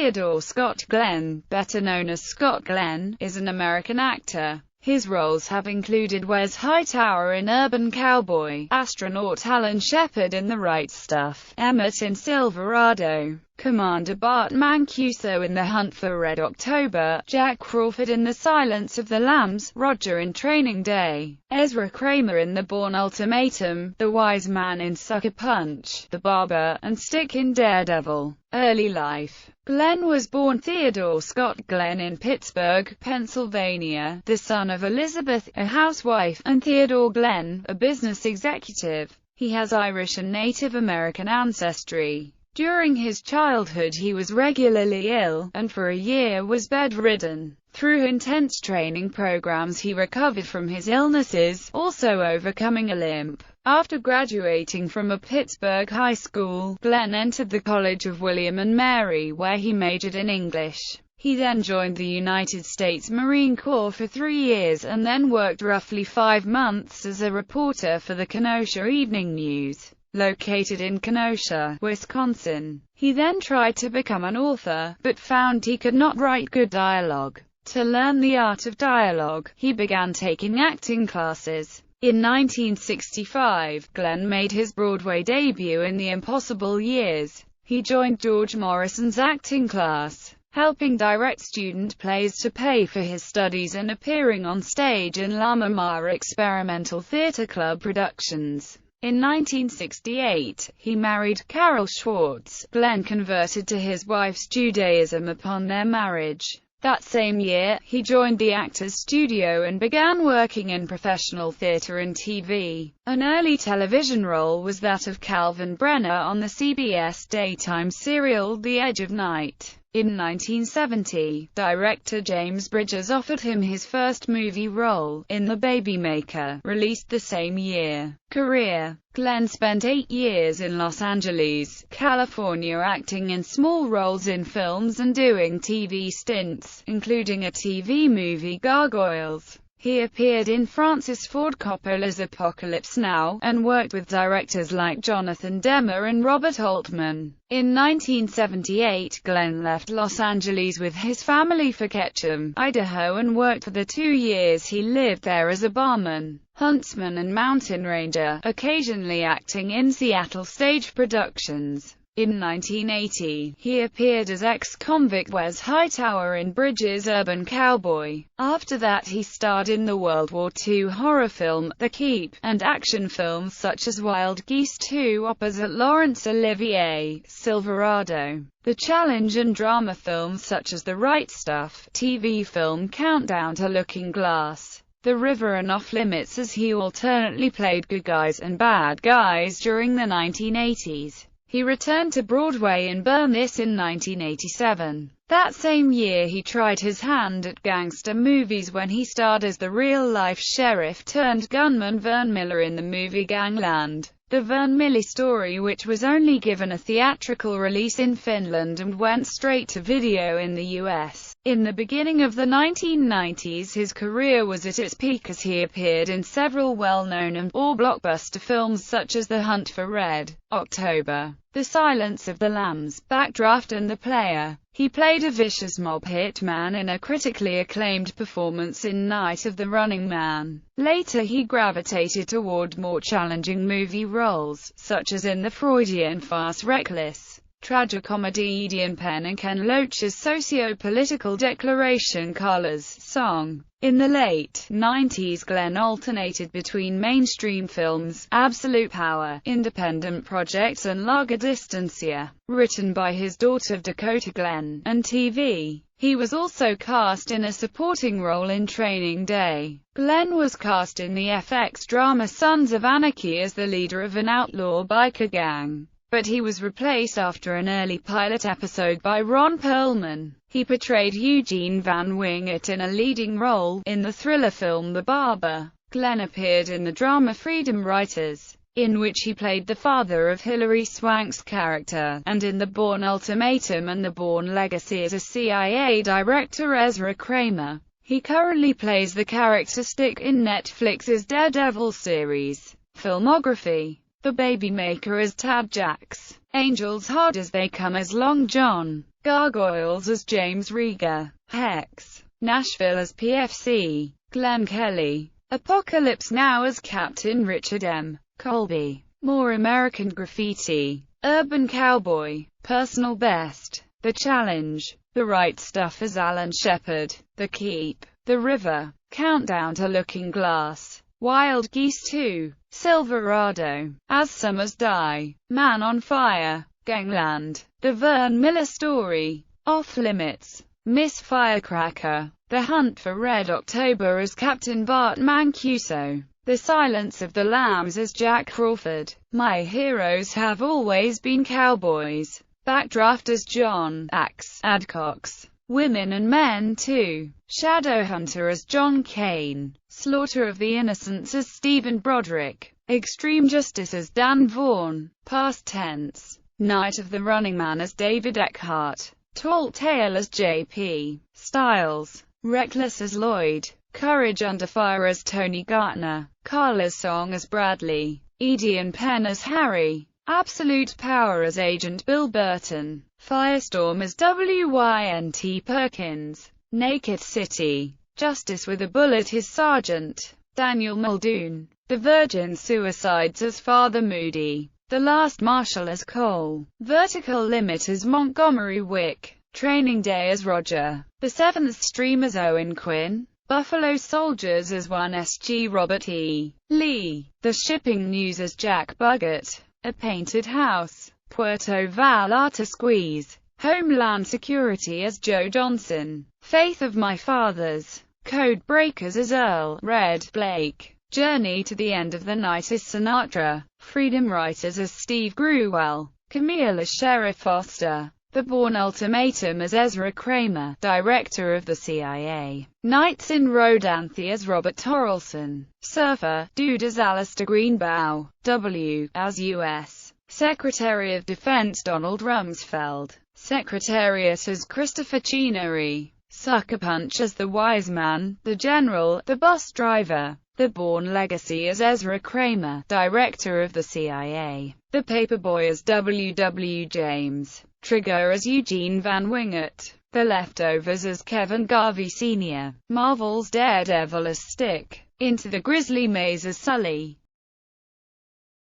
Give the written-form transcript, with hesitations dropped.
Theodore Scott Glenn, better known as Scott Glenn, is an American actor. His roles have included Wes Hightower in Urban Cowboy, astronaut Alan Shepard in The Right Stuff, Emmett in Silverado, Commander Bart Mancuso in The Hunt for Red October, Jack Crawford in The Silence of the Lambs, Roger in Training Day, Ezra Kramer in The Bourne Ultimatum, The Wise Man in Sucker Punch, The Barber, and Stick in Daredevil. Early life. Glenn was born Theodore Scott Glenn in Pittsburgh, Pennsylvania, the son of Elizabeth, a housewife, and Theodore Glenn, a business executive. He has Irish and Native American ancestry. During his childhood he was regularly ill, and for a year was bedridden. Through intense training programs he recovered from his illnesses, also overcoming a limp. After graduating from a Pittsburgh high school, Glenn entered the College of William and Mary where he majored in English. He then joined the United States Marine Corps for 3 years and then worked roughly 5 months as a reporter for the Kenosha Evening News, located in Kenosha, Wisconsin. He then tried to become an author, but found he could not write good dialogue. To learn the art of dialogue, he began taking acting classes. In 1965, Glenn made his Broadway debut in The Impossible Years. He joined George Morrison's acting class, helping direct student plays to pay for his studies and appearing on stage in La Mama Experimental Theater Club productions. In 1968, he married Carol Schwartz. Glenn converted to his wife's Judaism upon their marriage. That same year, he joined the Actors Studio and began working in professional theater and TV. An early television role was that of Calvin Brenner on the CBS daytime serial The Edge of Night. In 1970, director James Bridges offered him his first movie role, in The Babymaker, released the same year. Career. Glenn spent 8 years in Los Angeles, California acting in small roles in films and doing TV stints, including a TV movie Gargoyles. He appeared in Francis Ford Coppola's Apocalypse Now, and worked with directors like Jonathan Demme and Robert Altman. In 1978, Glenn left Los Angeles with his family for Ketchum, Idaho and worked for the 2 years he lived there as a barman, huntsman and mountain ranger, occasionally acting in Seattle stage productions. In 1980, he appeared as ex-convict Wes Hightower in Bridges' Urban Cowboy. After that he starred in the World War II horror film, The Keep, and action films such as Wild Geese 2 opposite Laurence Olivier, Silverado, The Challenge, and drama films such as The Right Stuff, TV film Countdown to Looking Glass, The River and Off Limits, as he alternately played good guys and bad guys during the 1980s. He returned to Broadway in Burn This in 1987. That same year he tried his hand at gangster movies when he starred as the real-life sheriff-turned-gunman Vern Miller in the movie Gangland. The Vern Miller story, which was only given a theatrical release in Finland and went straight to video in the US. In the beginning of the 1990s his career was at its peak as he appeared in several well-known and/or blockbuster films such as The Hunt for Red October, The Silence of the Lambs, Backdraft, and The Player. He played a vicious mob hitman in a critically acclaimed performance in Night of the Running Man. Later he gravitated toward more challenging movie roles, such as in the Freudian farce Reckless, tragicomedy Edian Penn and Ken Loach's socio-political declaration Colors Song. In the late 90s Glenn alternated between mainstream films, Absolute Power, independent projects and Larga Distancia, written by his daughter Dakota Glenn, and TV. He was also cast in a supporting role in Training Day. Glenn was cast in the FX drama Sons of Anarchy as the leader of an outlaw biker gang, but he was replaced after an early pilot episode by Ron Perlman. He portrayed Eugene Van Wingert in a leading role in the thriller film The Barber. Glenn appeared in the drama Freedom Writers, in which he played the father of Hilary Swank's character, and in The Bourne Ultimatum and The Bourne Legacy as a CIA director Ezra Kramer. He currently plays the character Stick in Netflix's Daredevil series. Filmography: The Babymaker as Tad Jacks, Angels Hard as They Come as Long John, Gargoyles as James Rieger, Hex, Nashville as PFC, Glenn Kelly, Apocalypse Now as Captain Richard M. Colby, More American Graffiti, Urban Cowboy, Personal Best, The Challenge, The Right Stuff as Alan Shepard, The Keep, The River, Countdown to Looking Glass, Wild Geese 2, Silverado, As Summers Die, Man on Fire, Gangland, The Vern Miller Story, Off Limits, Miss Firecracker, The Hunt for Red October as Captain Bart Mancuso, The Silence of the Lambs as Jack Crawford, My Heroes Have Always Been Cowboys, Backdraft as John Axe Adcox, Women and Men 2, Shadowhunter as John Kane, Slaughter of the Innocents as Stephen Broderick, Extreme Justice as Dan Vaughan, Past Tense, Night of the Running Man as David Eckhart, Tall Tale as J.P. Styles, Reckless as Lloyd, Courage Under Fire as Tony Gartner, Carla's Song as Bradley, Edie and Penn as Harry, Absolute Power as Agent Bill Burton, Firestorm as W.Y.N.T. Perkins, Naked City, Justice with a Bullet as Sergeant Daniel Muldoon, The Virgin Suicides as Father Moody, The Last Marshal as Cole, Vertical Limit as Montgomery Wick, Training Day as Roger, The Seventh Stream as Owen Quinn, Buffalo Soldiers as 1SG Robert E. Lee, The Shipping News as Jack Buggett, A Painted House, Puerto Vallarta Squeeze, Homeland Security as Joe Johnson, Faith of My Fathers, Code Breakers as Earl Red Blake, Journey to the End of the Night as Sinatra, Freedom Writers as Steve Gruwell, Camille as Sheriff Foster, The Bourne Ultimatum as Ezra Kramer, Director of the CIA, Nights in Rodanthe as Robert Torrelson, Surfer Dude as Alistair Greenbow, W. as U.S. Secretary of Defense Donald Rumsfeld, Secretariat as Christopher Chinnery, Sucker Punch as The Wise Man, The General, The Bus Driver, The Bourne Legacy as Ezra Kramer, Director of the CIA, The Paperboy as W. W. James, Trigger as Eugene Van Wingert, The Leftovers as Kevin Garvey Sr., Marvel's Daredevil as Stick, Into the Grizzly Maze as Sully,